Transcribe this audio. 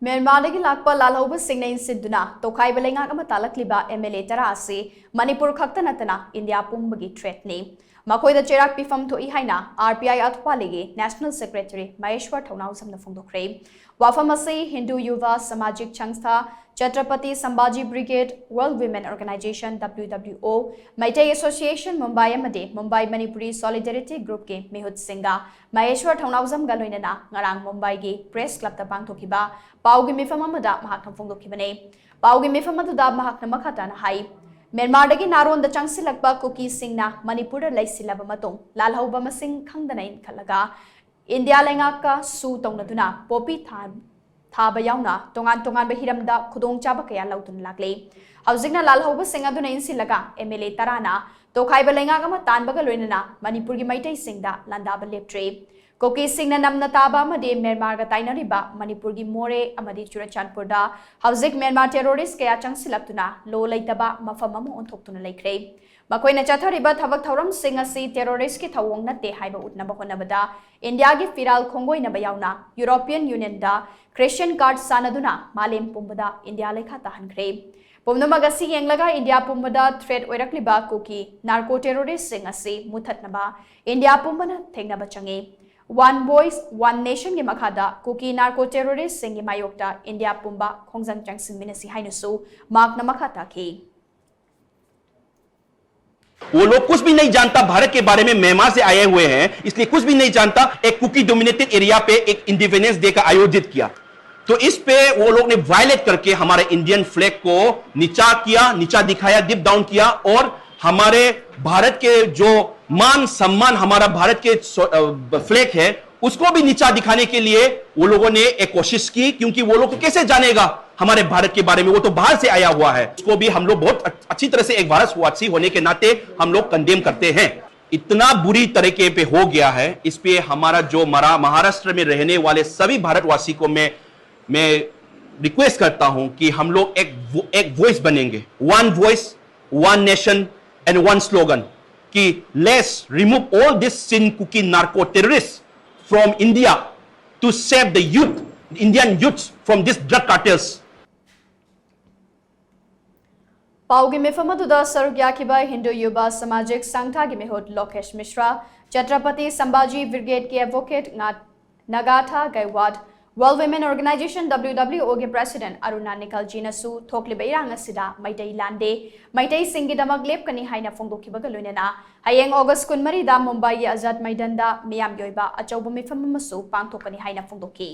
म्यांमारदगी लाक्पा लालहौब सिंगना इंसिदुना तोखाइब लेंगाक अमा तालकलिबा एमएलए तरा असे मणिपुर खक्ता नतना इंडिया पुंबगी थ्रेटनी मखोइदा चेराक पिफम थोई हाइना आरपीआई अथपालेगी नेशनल सेक्रेटरी महेश्वर थौनाउ समना फोंदोखरे वाफम असे Hindu Yuva Samajik Sanstha Chhatrapati Sambhaji brigade world women organization WWO Meitei association Mumbai अमदे मुंबई मणिपुरी सॉलिडेरिटी ग्रुप के मिहुत सिंगा महेश्वर थौनाउजम गलोइनना ngarang मुंबई की प्रेस क्लब ता पांगथोखिबा पाउगी मिफम अमदा महाकम फोंदोखिबने पाउगी मिफम अदुदा महाकन मखाताना हाई म्यांमारदगी नारोंद चंगसिलकबा कुकी सिंगना मणिपुर लैसिलबा मतों लालहौबा मसिंग खंगदना इनखलगा इंडिया लेंगाका सु तौनदुना पोपी थाबा याउना तोंगान तोंगान हिरमदा खुदोंचाबा कया लौतुन लागले हौजिकना लालहौबा सिंग अदुना इनसिलगा एमएलए तराना तोखाइबा लेंगाक अमा तानबगा लोइनना मणिपुर की मैतै सिंगदा लांदाबा लेप्ट्रे कोकी सिंगना नमना ताबा अमदे म्यांमारगा ताइनरिबा मणिपुर की मोरे अमदि चुरचानपुरदा हौजिक म्यांमार टेरोरिस्ट कया चंगसिलक्तुना लो लैतबा मफम अमा ओंथोक्तुना लैख्रे मखोइना चथरिबा थबक थौरम सिंग असि टेरोरिस्ट की थौवोंग नते हाइबा उतनबा होनबदा इंडिया की फिराल खोंगोइनबा याउना यूरोपियन यूनियन दा क्रिश्चियन कार्ड सानदुना मालेम पुंबदा इंडिया लेखा ताहनख्रे पुमनमग असि येंगलगा इंडिया पुंबदा थ्रेट ओइरक्लिबा कोकी नार्को टेरोरिस्ट सिंग असि मुथतनबा इंडिया पुंबना थेंगनबा चंगे वन वॉइस वन नेशन के मखादा कुकी नार्को टेरोरिस्ट सिंह की मायोक्ता इंडिया पुंबा खोंजंग चंगसिनमिनसी हाइनसु मार्कना मखाता की वो लोग कुछ भी नहीं जानता भारत के बारे में म्यांमार से आए हुए हैं इसलिए कुछ भी नहीं जानता एक कुकी डोमिनेटेड एरिया पे एक इंडिपेंडेंस डे का आयोजित किया तो इस पे वो लोग ने वायलेट करके हमारे इंडियन फ्लैग को नीचा दिखाया डिप डाउन किया और हमारे भारत के जो मान सम्मान हमारा भारत के फ्लैग है उसको भी नीचा दिखाने के लिए वो लोगों ने एक कोशिश की क्योंकि वो लोग कैसे जानेगा हमारे भारत के बारे में वो तो बाहर से आया हुआ है उसको भी हम लोग बहुत अच्छी तरह से एक भारतवासी होने के नाते हम लोग कंडेम करते हैं इतना बुरी तरीके पे हो गया है इस पे हमारा जो महाराष्ट्र में रहने वाले सभी भारतवासी को मैं रिक्वेस्ट करता हूं कि हम लोग एक वॉइस बनेंगे one voice one nation and one slogan कि let's remove all this sin Kuki narco terrorist from India to save the youth Indian youth from this drug cartels पाउगी मिफमदुदा सरुग्याकिबा हिंदू युवा सामाजिक संस्था की मिहुत लोकेश मिश्रा छत्रपति संभाजी ब्रिगेड के एडवोकेट नगाथा गैवाड वर्ल्ड विमेन ऑर्गेनाइजेशन WWO के प्रेसिडेंट अरुणा निकल जीनसु थोकलिबा इरांग असिदा मैतै लांडे मैतै सिंगिदमक लेपकनी हाइना फोंदोखिबगा लोइनना हयेंग ऑगस्ट 14 दा मुंबई आजाद मैदान दा मियाम योइबा अचौब मिफम अमसु पांगथोकनी हाइना फोंदोखि